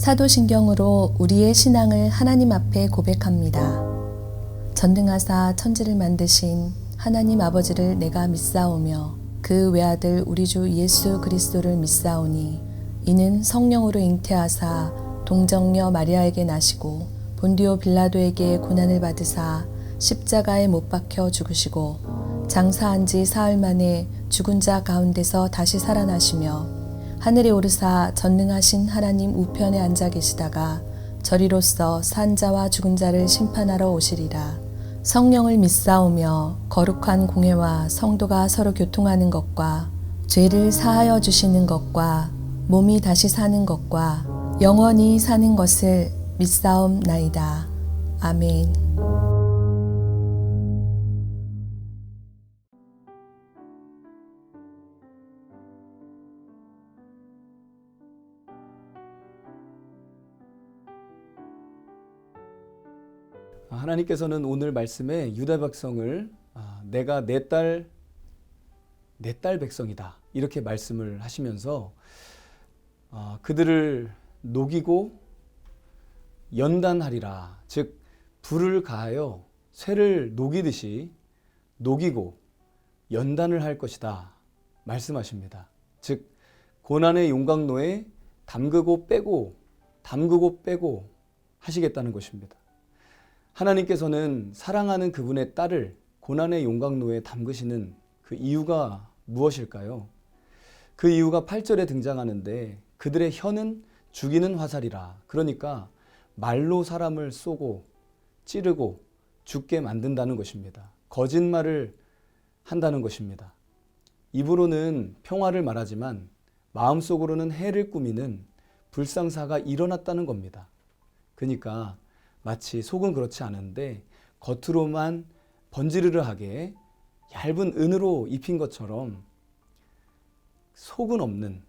사도신경으로 우리의 신앙을 하나님 앞에 고백합니다. 전능하사 천지를 만드신 하나님 아버지를 내가 믿사오며 그 외아들 우리 주 예수 그리스도를 믿사오니 이는 성령으로 잉태하사 동정녀 마리아에게 나시고 본디오 빌라도에게 고난을 받으사 십자가에 못 박혀 죽으시고 장사한 지 사흘 만에 죽은 자 가운데서 다시 살아나시며 하늘에 오르사 전능하신 하나님 우편에 앉아 계시다가 저리로서 산 자와 죽은 자를 심판하러 오시리라. 성령을 믿사오며 거룩한 공회와 성도가 서로 교통하는 것과 죄를 사하여 주시는 것과 몸이 다시 사는 것과 영원히 사는 것을 믿사옵나이다. 아멘. 하나님께서는 오늘 말씀에 유다 백성을 내가 내 딸 백성이다 이렇게 말씀을 하시면서 그들을 녹이고 연단하리라, 즉 불을 가하여 쇠를 녹이듯이 녹이고 연단을 할 것이다 말씀하십니다. 즉 고난의 용광로에 담그고 빼고 하시겠다는 것입니다. 하나님께서는 사랑하는 그분의 딸을 고난의 용광로에 담그시는 그 이유가 무엇일까요? 그 이유가 8절에 등장하는데 그들의 혀는 죽이는 화살이라, 그러니까 말로 사람을 쏘고 찌르고 죽게 만든다는 것입니다. 거짓말을 한다는 것입니다. 입으로는 평화를 말하지만 마음속으로는 해를 꾸미는 불상사가 일어났다는 겁니다. 그러니까 마치 속은 그렇지 않은데 겉으로만 번지르르하게 얇은 은으로 입힌 것처럼 속은 없는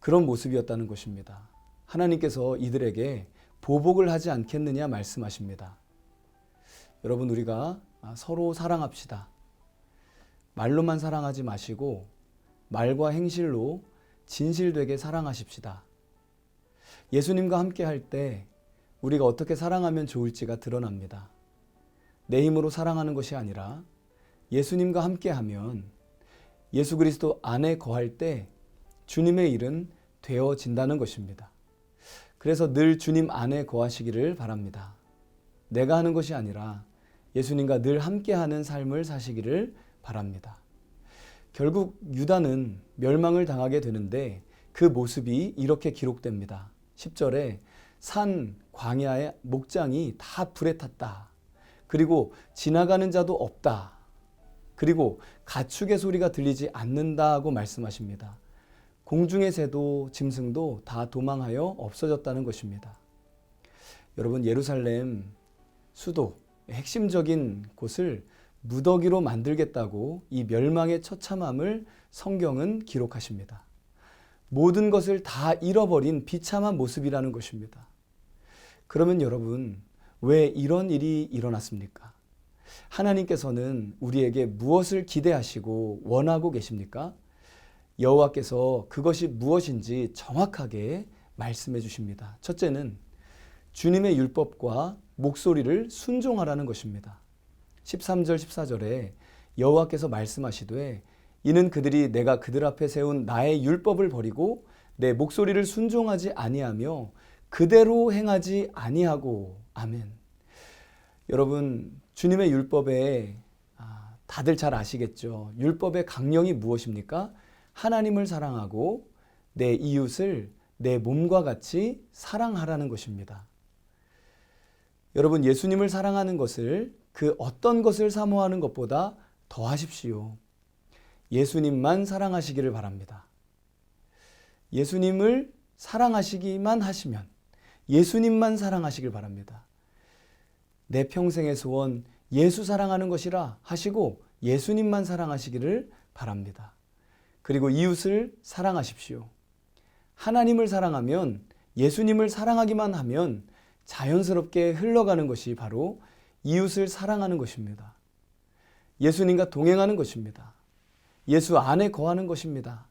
그런 모습이었다는 것입니다. 하나님께서 이들에게 보복을 하지 않겠느냐 말씀하십니다. 여러분, 우리가 서로 사랑합시다. 말로만 사랑하지 마시고 말과 행실로 진실되게 사랑하십시다. 예수님과 함께 할 때 우리가 어떻게 사랑하면 좋을지가 드러납니다. 내 힘으로 사랑하는 것이 아니라 예수님과 함께하면 예수 그리스도 안에 거할 때 주님의 일은 되어진다는 것입니다. 그래서 늘 주님 안에 거하시기를 바랍니다. 내가 하는 것이 아니라 예수님과 늘 함께하는 삶을 사시기를 바랍니다. 결국 유다는 멸망을 당하게 되는데 그 모습이 이렇게 기록됩니다. 10절에 산 광야의 목장이 다 불에 탔다. 그리고 지나가는 자도 없다. 그리고 가축의 소리가 들리지 않는다고 말씀하십니다. 공중의 새도 짐승도 다 도망하여 없어졌다는 것입니다. 여러분, 예루살렘 수도 핵심적인 곳을 무더기로 만들겠다고 이 멸망의 처참함을 성경은 기록하십니다. 모든 것을 다 잃어버린 비참한 모습이라는 것입니다. 그러면 여러분, 왜 이런 일이 일어났습니까? 하나님께서는 우리에게 무엇을 기대하시고 원하고 계십니까? 여호와께서 그것이 무엇인지 정확하게 말씀해 주십니다. 첫째는 주님의 율법과 목소리를 순종하라는 것입니다. 13절 14절에 여호와께서 말씀하시되 이는 그들이 내가 그들 앞에 세운 나의 율법을 버리고 내 목소리를 순종하지 아니하며 그대로 행하지 아니하고. 아멘. 여러분, 주님의 율법에 다들 잘 아시겠죠? 율법의 강령이 무엇입니까? 하나님을 사랑하고 내 이웃을 내 몸과 같이 사랑하라는 것입니다. 여러분, 예수님을 사랑하는 것을 그 어떤 것을 사모하는 것보다 더 하십시오. 예수님만 사랑하시기를 바랍니다. 예수님을 사랑하시기만 하시면 예수님만 사랑하시길 바랍니다. 내 평생의 소원 예수 사랑하는 것이라 하시고 예수님만 사랑하시기를 바랍니다. 그리고 이웃을 사랑하십시오. 하나님을 사랑하면, 예수님을 사랑하기만 하면 자연스럽게 흘러가는 것이 바로 이웃을 사랑하는 것입니다. 예수님과 동행하는 것입니다. 예수 안에 거하는 것입니다.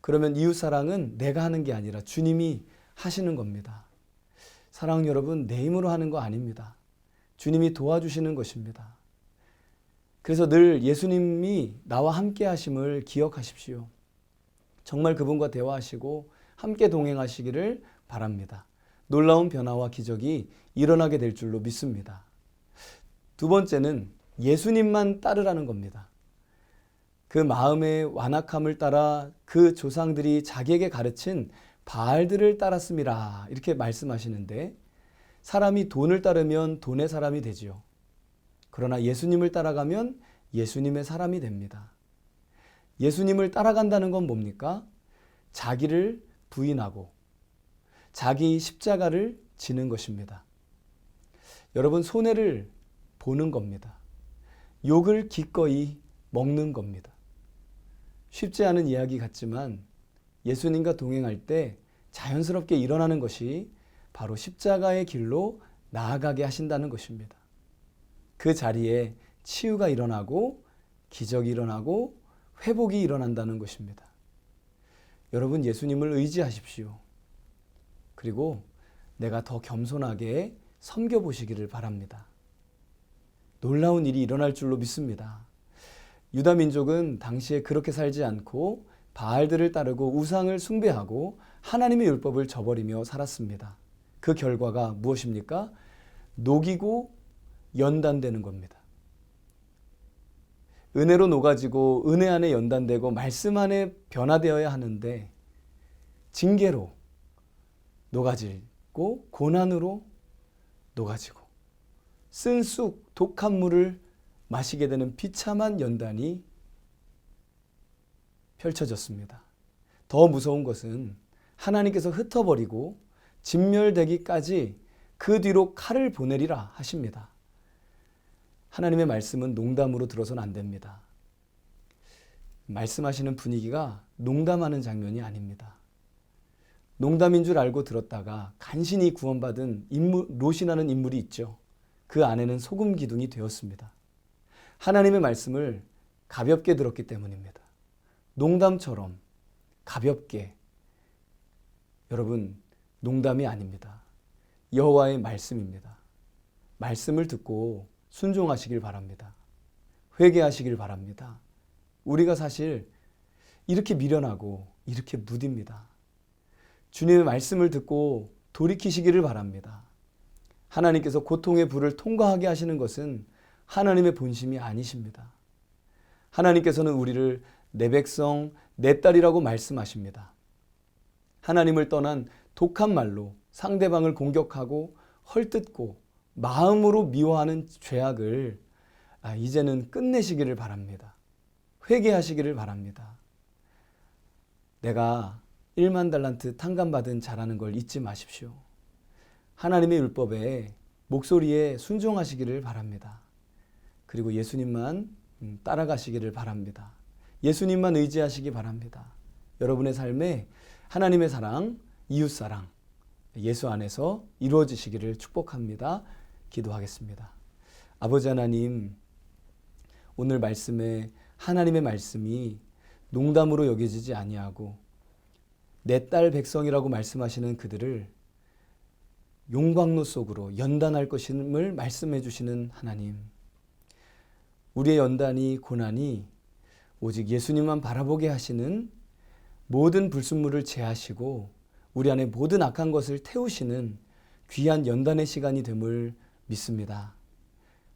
그러면 이웃사랑은 내가 하는 게 아니라 주님이 하시는 겁니다. 사랑하는 여러분, 내 힘으로 하는 거 아닙니다. 주님이 도와주시는 것입니다. 그래서 늘 예수님이 나와 함께 하심을 기억하십시오. 정말 그분과 대화하시고 함께 동행하시기를 바랍니다. 놀라운 변화와 기적이 일어나게 될 줄로 믿습니다. 두 번째는 예수님만 따르라는 겁니다. 그 마음의 완악함을 따라 그 조상들이 자기에게 가르친 바알들을 따랐음이라 이렇게 말씀하시는데, 사람이 돈을 따르면 돈의 사람이 되지요. 그러나 예수님을 따라가면 예수님의 사람이 됩니다. 예수님을 따라간다는 건 뭡니까? 자기를 부인하고 자기 십자가를 지는 것입니다. 여러분, 손해를 보는 겁니다. 욕을 기꺼이 먹는 겁니다. 쉽지 않은 이야기 같지만 예수님과 동행할 때 자연스럽게 일어나는 것이 바로 십자가의 길로 나아가게 하신다는 것입니다. 그 자리에 치유가 일어나고 기적이 일어나고 회복이 일어난다는 것입니다. 여러분, 예수님을 의지하십시오. 그리고 내가 더 겸손하게 섬겨보시기를 바랍니다. 놀라운 일이 일어날 줄로 믿습니다. 유다 민족은 당시에 그렇게 살지 않고 바알들을 따르고 우상을 숭배하고 하나님의 율법을 저버리며 살았습니다. 그 결과가 무엇입니까? 녹이고 연단되는 겁니다. 은혜로 녹아지고 은혜 안에 연단되고 말씀 안에 변화되어야 하는데 징계로 녹아지고 고난으로 녹아지고 쓴 쑥 독한 물을 마시게 되는 비참한 연단이 펼쳐졌습니다. 더 무서운 것은 하나님께서 흩어버리고 진멸되기까지 그 뒤로 칼을 보내리라 하십니다. 하나님의 말씀은 농담으로 들어서는 안 됩니다. 말씀하시는 분위기가 농담하는 장면이 아닙니다. 농담인 줄 알고 들었다가 간신히 구원받은 롯이라는 인물이 있죠. 그 안에는 소금 기둥이 되었습니다. 하나님의 말씀을 가볍게 들었기 때문입니다. 농담처럼 가볍게. 여러분, 농담이 아닙니다. 여호와의 말씀입니다. 말씀을 듣고 순종하시길 바랍니다. 회개하시길 바랍니다. 우리가 사실 이렇게 미련하고 이렇게 무딥니다. 주님의 말씀을 듣고 돌이키시기를 바랍니다. 하나님께서 고통의 불을 통과하게 하시는 것은 하나님의 본심이 아니십니다. 하나님께서는 우리를 내 백성, 내 딸이라고 말씀하십니다. 하나님을 떠난 독한 말로 상대방을 공격하고 헐뜯고 마음으로 미워하는 죄악을 이제는 끝내시기를 바랍니다. 회개하시기를 바랍니다. 내가 1만 달란트 탕감받은 자라는 걸 잊지 마십시오. 하나님의 율법에 목소리에 순종하시기를 바랍니다. 그리고 예수님만 따라가시기를 바랍니다. 예수님만 의지하시기 바랍니다. 여러분의 삶에 하나님의 사랑, 이웃사랑, 예수 안에서 이루어지시기를 축복합니다. 기도하겠습니다. 아버지 하나님, 오늘 말씀에 하나님의 말씀이 농담으로 여겨지지 아니하고 내 딸 백성이라고 말씀하시는 그들을 용광로 속으로 연단할 것임을 말씀해 주시는 하나님, 우리의 연단이 고난이 오직 예수님만 바라보게 하시는 모든 불순물을 제하시고 우리 안에 모든 악한 것을 태우시는 귀한 연단의 시간이 됨을 믿습니다.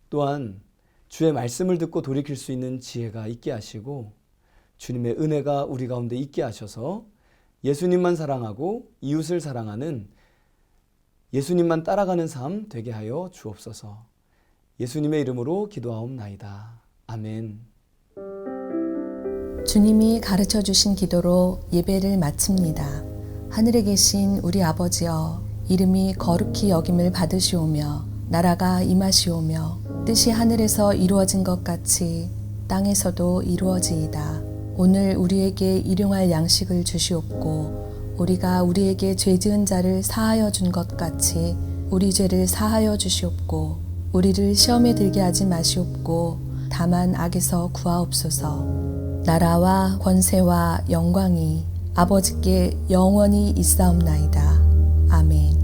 또한 주의 말씀을 듣고 돌이킬 수 있는 지혜가 있게 하시고 주님의 은혜가 우리 가운데 있게 하셔서 예수님만 사랑하고 이웃을 사랑하는 예수님만 따라가는 삶 되게 하여 주옵소서. 예수님의 이름으로 기도하옵나이다. 아멘. 주님이 가르쳐 주신 기도로 예배를 마칩니다. 하늘에 계신 우리 아버지여, 이름이 거룩히 여김을 받으시오며 나라가 임하시오며 뜻이 하늘에서 이루어진 것 같이 땅에서도 이루어지이다. 오늘 우리에게 일용할 양식을 주시옵고 우리가 우리에게 죄 지은 자를 사하여 준 것 같이 우리 죄를 사하여 주시옵고 우리를 시험에 들게 하지 마시옵고 다만 악에서 구하옵소서. 나라와 권세와 영광이 아버지께 영원히 있사옵나이다. 아멘.